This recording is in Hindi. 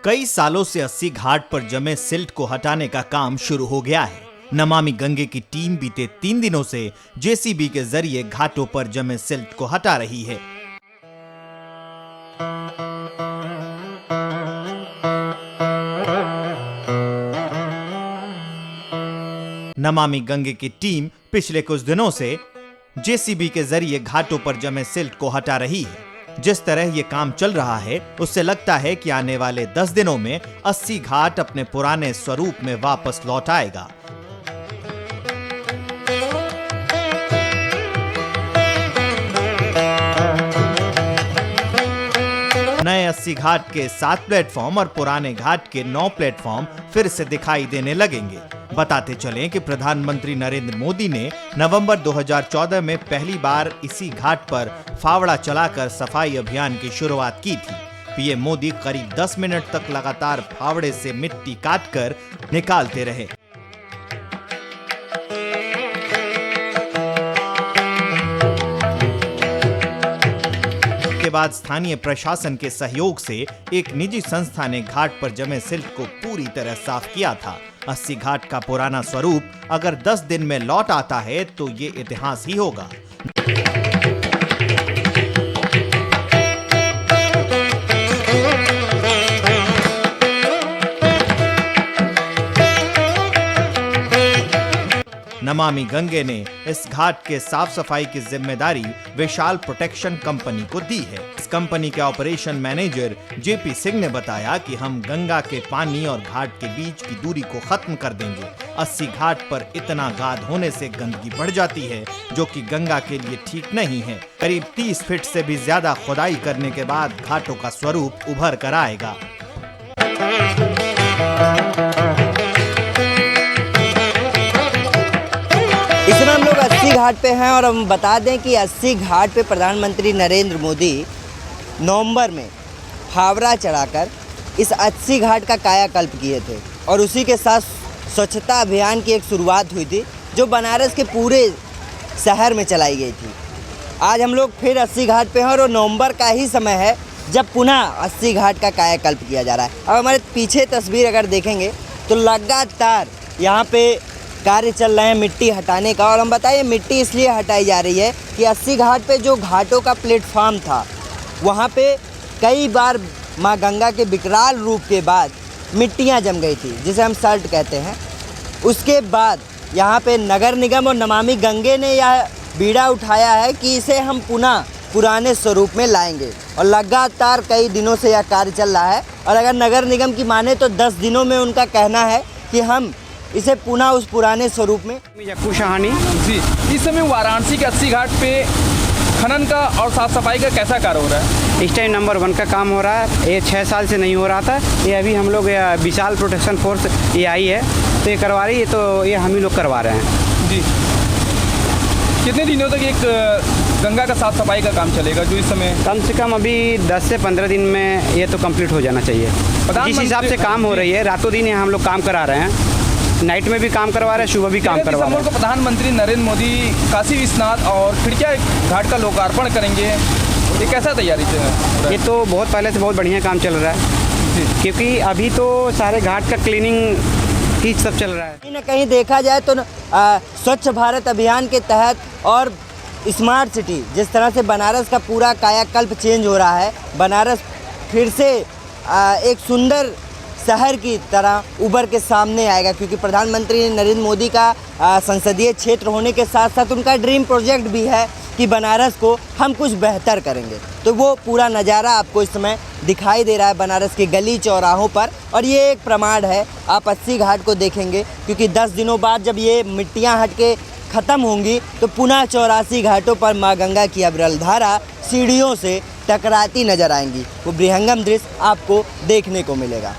कई सालों से 80 घाट पर जमे सिल्ट को हटाने का काम शुरू हो गया है। नमामि गंगे की टीम बीते 3 दिनों से जेसीबी के जरिए घाटों पर जमे सिल्ट को हटा रही है। नमामि गंगे की टीम पिछले कुछ दिनों से जेसीबी के जरिए घाटों पर जमे सिल्ट को हटा रही है। जिस तरह ये काम चल रहा है उससे लगता है कि आने वाले 10 दिनों में 80 घाट अपने पुराने स्वरूप में वापस लौट आएगा। नए 80 घाट के 7 प्लेटफॉर्म और पुराने घाट के 9 प्लेटफॉर्म फिर से दिखाई देने लगेंगे। बताते चलें कि प्रधानमंत्री नरेंद्र मोदी ने नवंबर 2014 में पहली बार इसी घाट पर फावड़ा चलाकर सफाई अभियान की शुरुआत की थी। पीएम मोदी करीब 10 मिनट तक लगातार फावड़े से मिट्टी काटकर निकालते रहे। के बाद स्थानीय प्रशासन के सहयोग से एक निजी संस्था ने घाट पर जमे सिल्ट को पूरी तरह साफ किया था। 80 घाट का पुराना स्वरूप अगर 10 दिन में लौट आता है तो ये इतिहास ही होगा। नमामि गंगे ने इस घाट के साफ सफाई की जिम्मेदारी विशाल प्रोटेक्शन कंपनी को दी है। इस कंपनी के ऑपरेशन मैनेजर जेपी सिंह ने बताया कि हम गंगा के पानी और घाट के बीच की दूरी को खत्म कर देंगे। 80 घाट पर इतना गाद होने से गंदगी बढ़ जाती है जो कि गंगा के लिए ठीक नहीं है। करीब 30 फीट से भी ज्यादा खुदाई करने के बाद घाटों का स्वरूप उभर कर आएगा। इस समय हम लोग 80 घाट पे हैं और हम बता दें कि 80 घाट पे प्रधानमंत्री नरेंद्र मोदी नवंबर में फावड़ा चढ़ाकर इस 80 घाट का कायाकल्प किए थे और उसी के साथ स्वच्छता अभियान की एक शुरुआत हुई थी जो बनारस के पूरे शहर में चलाई गई थी। आज हम लोग फिर 80 घाट पे हैं और नवंबर का ही समय है जब पुनः 80 घाट का कायाकल्प किया जा रहा है। अब हमारे पीछे तस्वीर अगर देखेंगे तो लगातार यहाँ पे कार्य चल रहे हैं मिट्टी हटाने का। और हम बताइए मिट्टी इसलिए हटाई जा रही है कि 80 घाट पे जो घाटों का प्लेटफॉर्म था वहाँ पे कई बार माँ गंगा के विकराल रूप के बाद मिट्टियाँ जम गई थी जिसे हम सल्ट कहते हैं। उसके बाद यहाँ पे नगर निगम और नमामि गंगे ने यह बीड़ा उठाया है कि इसे हम पुनः पुराने स्वरूप में लाएंगे और लगातार कई दिनों से यह कार्य चल रहा है। और अगर नगर निगम की माने तो 10 दिनों में उनका कहना है कि हम इसे पुनः उस पुराने स्वरूप में। यक्कू शाहानी जी, इस समय वाराणसी के 80 घाट पे खनन का और साफ सफाई का कैसा कार्य हो रहा है? इस टाइम नंबर 1 का काम हो रहा है। ये 6 साल से नहीं हो रहा था। ये अभी हम लोग विशाल प्रोटेक्शन फोर्स ये आई है तो ये करवा रही है, तो ये हम ही लोग करवा रहे हैं जी। कितने दिनों तक एक गंगा का साफ सफाई का काम चलेगा जो इस समय? कम से कम अभी 10 से 15 दिन में ये तो कंप्लीट हो जाना चाहिए। जिस हिसाब से काम हो रही है रातों दिन हम लोग काम करा रहे हैं। नाइट में भी काम करवा रहे हैं, सुबह भी काम करवा रहे हैं। को प्रधानमंत्री नरेंद्र मोदी काशी विश्वनाथ और खिड़किया घाट का लोकार्पण करेंगे। ये कैसा तैयारी है? ये तो बहुत पहले से बहुत बढ़िया काम चल रहा है क्योंकि अभी तो सारे घाट का क्लीनिंग ही सब चल रहा है। कहीं ना कहीं देखा जाए तो स्वच्छ भारत अभियान के तहत और स्मार्ट सिटी जिस तरह से बनारस का पूरा कायाकल्प चेंज हो रहा है, बनारस फिर से एक सुंदर शहर की तरह उभर के सामने आएगा क्योंकि प्रधानमंत्री नरेंद्र मोदी का संसदीय क्षेत्र होने के साथ साथ उनका ड्रीम प्रोजेक्ट भी है कि बनारस को हम कुछ बेहतर करेंगे। तो वो पूरा नज़ारा आपको इस समय दिखाई दे रहा है बनारस के गली चौराहों पर और ये एक प्रमाण है। आप 80 घाट को देखेंगे क्योंकि 10 दिनों बाद जब ये मिट्टियाँ हट के ख़त्म होंगी तो पुनः 84 घाटों पर माँ गंगा की अविरल धारा सीढ़ियों से टकराती नजर आएंगी। वो बृहंगम दृश्य आपको देखने को मिलेगा।